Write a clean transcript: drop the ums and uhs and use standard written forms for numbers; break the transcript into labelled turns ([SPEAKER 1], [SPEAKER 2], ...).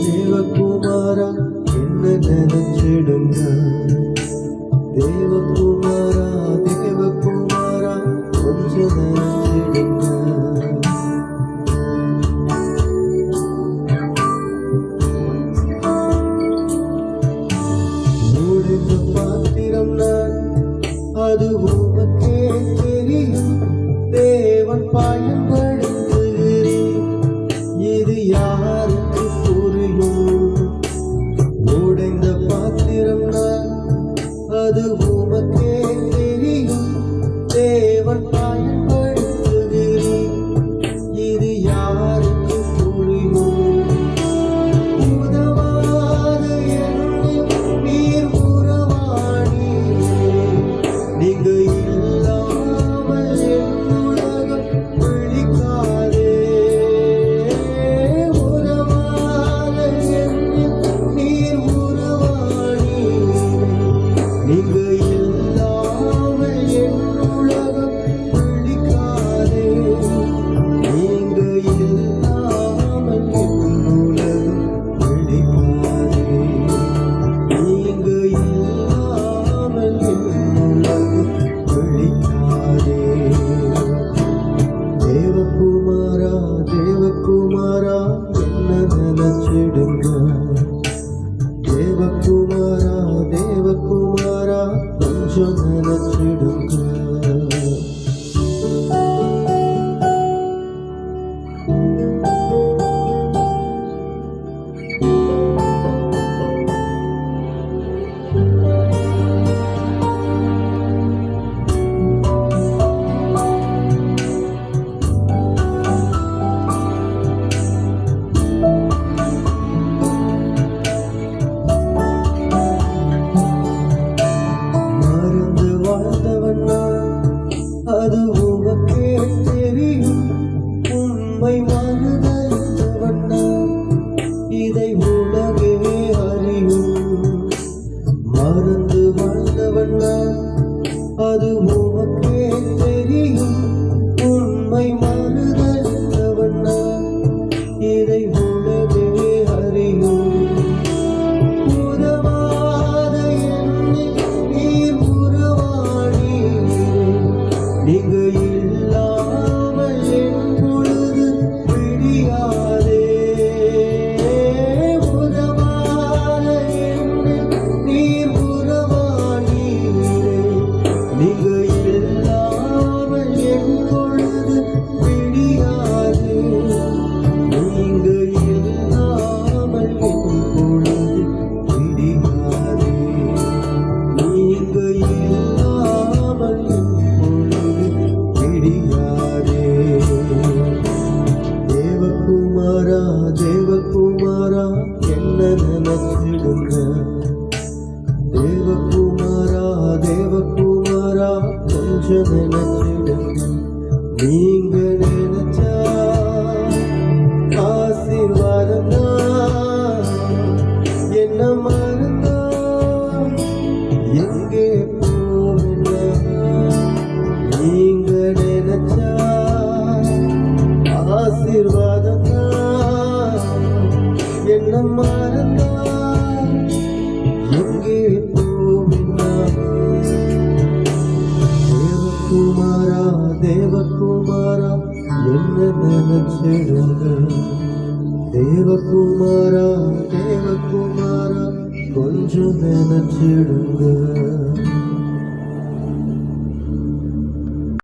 [SPEAKER 1] தேவகுமாரா என்ன நினைச்சிடுங்க. தேவகுமாரா தேவகுமாரா கொஞ்சம் நினைச்சிடுங்க. மூடிந்த பாத்திரம் நான், அது உமக்கே தெரியும். தேவன் பயன்படுத்துகிறேன், இது யாருக்கு புரியும்? உடைந்த பாத்திரம் நான், அது உமக்கே தெரியும். தேவன் பயன்படுத்துகிறேன், இது யாருக்கு புரியும்? உதவாத என்னில் நீர் உறவாடி, நீங்க இல்லாமல் என் உலகம் பிடிக்காதே. உறவாத என்னில் நீர் உறவாடி, நீங்க இல்லாமல் என் உலகம் பிடிக்காதே. நீங்க இல்லாமல் என் உலகம் பிடிக்காதே. நீங்க இல்லாமல் என் உலகம் பிடிக்காதே. தேவகுமாரா தேவகுமாரா என்ன நினைச்சிடுங்க. தேவகுமாரா தேவகுமாரா கொஞ்சம் நினைச்சிடுங்க. மறந்து வாழ்ந்தவன் நான், அது உமக்கே தெரியும். உம்மை மறுதலித்தவன் நான், இதை உலகே அறியும். மறந்து வாழ்ந்தவன் நான், அது உமக்கே தெரியும். உம்மை மறுதலித்தவன் நான், இதை உலகே அறியும். உதவாத என்னில் நீர் உறவாடி, நீங்க இல்லாமல் என் பொழுது விடியாதே. உதவாத என்னில் நீர் உறவாடி, நீங்க இல்லாமல் என் பொழுது விடியாதே. நீங்க இல்லாமல் என் பொழுது விடியாதே. நீங்க இல்லாமல் என் பொழுது விடியாதே. தேவகுமாரா தேவகுமாரா என்ன நினைச்சிடுங்க. தேவகுமாரா தேவகுமாரா கொஞ்சம் நினைச்சிடுங்க. நீங்க நினைச்சா ஆசீர்வாதம் தான். என்ன மறந்தா எங்கே போவேன்னா? நீங்க நினைச்சா ஆசீர்வாதம் தான். என்ன மறந்தா எங்கே போவேன்னா? தேவகுமாரா தேவகுமாரா என்ன நினைச்சிடுங்க. தேவகுமாரா தேவகுமாரா கொஞ்சம் நினைச்சிடுங்க.